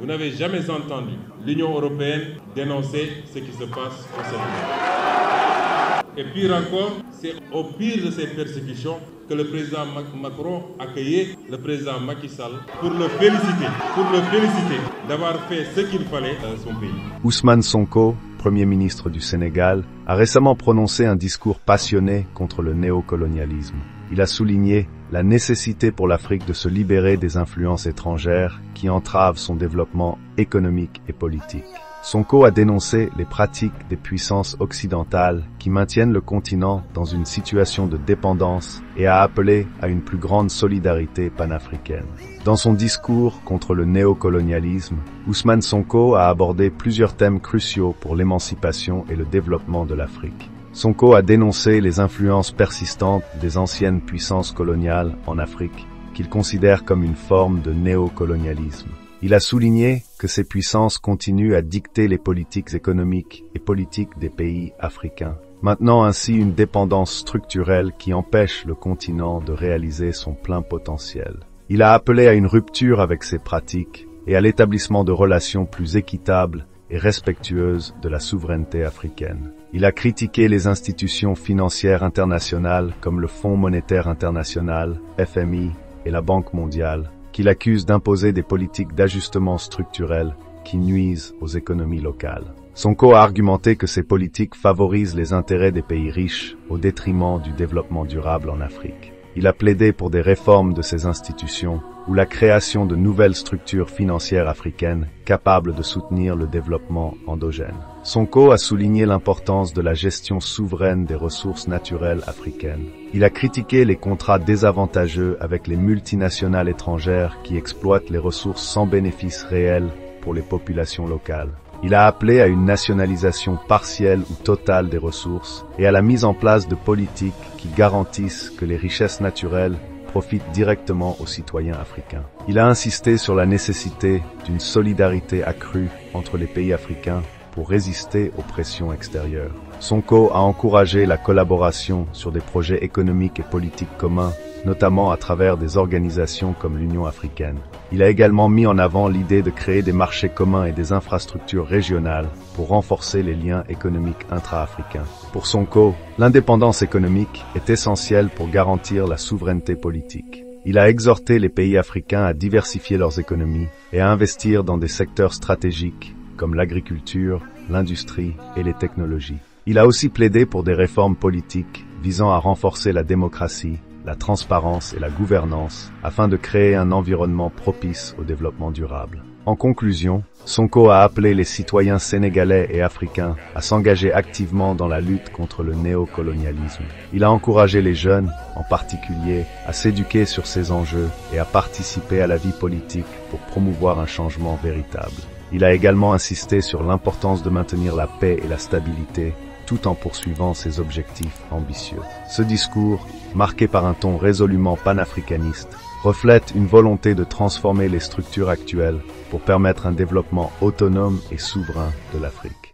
Vous n'avez jamais entendu l'Union européenne dénoncer ce qui se passe au Sénégal. Et pire encore, c'est au pire de ces persécutions que le président Macron accueillait le président Macky Sall pour le féliciter d'avoir fait ce qu'il fallait dans son pays. Ousmane Sonko, Premier ministre du Sénégal, a récemment prononcé un discours passionné contre le néocolonialisme. Il a souligné la nécessité pour l'Afrique de se libérer des influences étrangères qui entravent son développement économique et politique. Sonko a dénoncé les pratiques des puissances occidentales qui maintiennent le continent dans une situation de dépendance et a appelé à une plus grande solidarité panafricaine. Dans son discours contre le néocolonialisme, Ousmane Sonko a abordé plusieurs thèmes cruciaux pour l'émancipation et le développement de l'Afrique. Sonko a dénoncé les influences persistantes des anciennes puissances coloniales en Afrique, qu'il considère comme une forme de néocolonialisme. Il a souligné que ces puissances continuent à dicter les politiques économiques et politiques des pays africains, maintenant ainsi une dépendance structurelle qui empêche le continent de réaliser son plein potentiel. Il a appelé à une rupture avec ces pratiques et à l'établissement de relations plus équitables et respectueuses de la souveraineté africaine. Il a critiqué les institutions financières internationales comme le Fonds monétaire international, FMI et la Banque mondiale, qu'il accuse d'imposer des politiques d'ajustement structurel qui nuisent aux économies locales. Sonko a argumenté que ces politiques favorisent les intérêts des pays riches au détriment du développement durable en Afrique. Il a plaidé pour des réformes de ces institutions ou la création de nouvelles structures financières africaines capables de soutenir le développement endogène. Sonko a souligné l'importance de la gestion souveraine des ressources naturelles africaines. Il a critiqué les contrats désavantageux avec les multinationales étrangères qui exploitent les ressources sans bénéfice réel pour les populations locales. Il a appelé à une nationalisation partielle ou totale des ressources et à la mise en place de politiques qui garantissent que les richesses naturelles profitent directement aux citoyens africains. Il a insisté sur la nécessité d'une solidarité accrue entre les pays africains pour résister aux pressions extérieures. Sonko a encouragé la collaboration sur des projets économiques et politiques communs, notamment à travers des organisations comme l'Union africaine. Il a également mis en avant l'idée de créer des marchés communs et des infrastructures régionales pour renforcer les liens économiques intra-africains. Pour Sonko, l'indépendance économique est essentielle pour garantir la souveraineté politique. Il a exhorté les pays africains à diversifier leurs économies et à investir dans des secteurs stratégiques comme l'agriculture, l'industrie et les technologies. Il a aussi plaidé pour des réformes politiques visant à renforcer la démocratie, la transparence et la gouvernance afin de créer un environnement propice au développement durable. En conclusion, Sonko a appelé les citoyens sénégalais et africains à s'engager activement dans la lutte contre le néocolonialisme. Il a encouragé les jeunes, en particulier, à s'éduquer sur ces enjeux et à participer à la vie politique pour promouvoir un changement véritable. Il a également insisté sur l'importance de maintenir la paix et la stabilité tout en poursuivant ses objectifs ambitieux. Ce discours, marqué par un ton résolument panafricaniste, reflète une volonté de transformer les structures actuelles pour permettre un développement autonome et souverain de l'Afrique.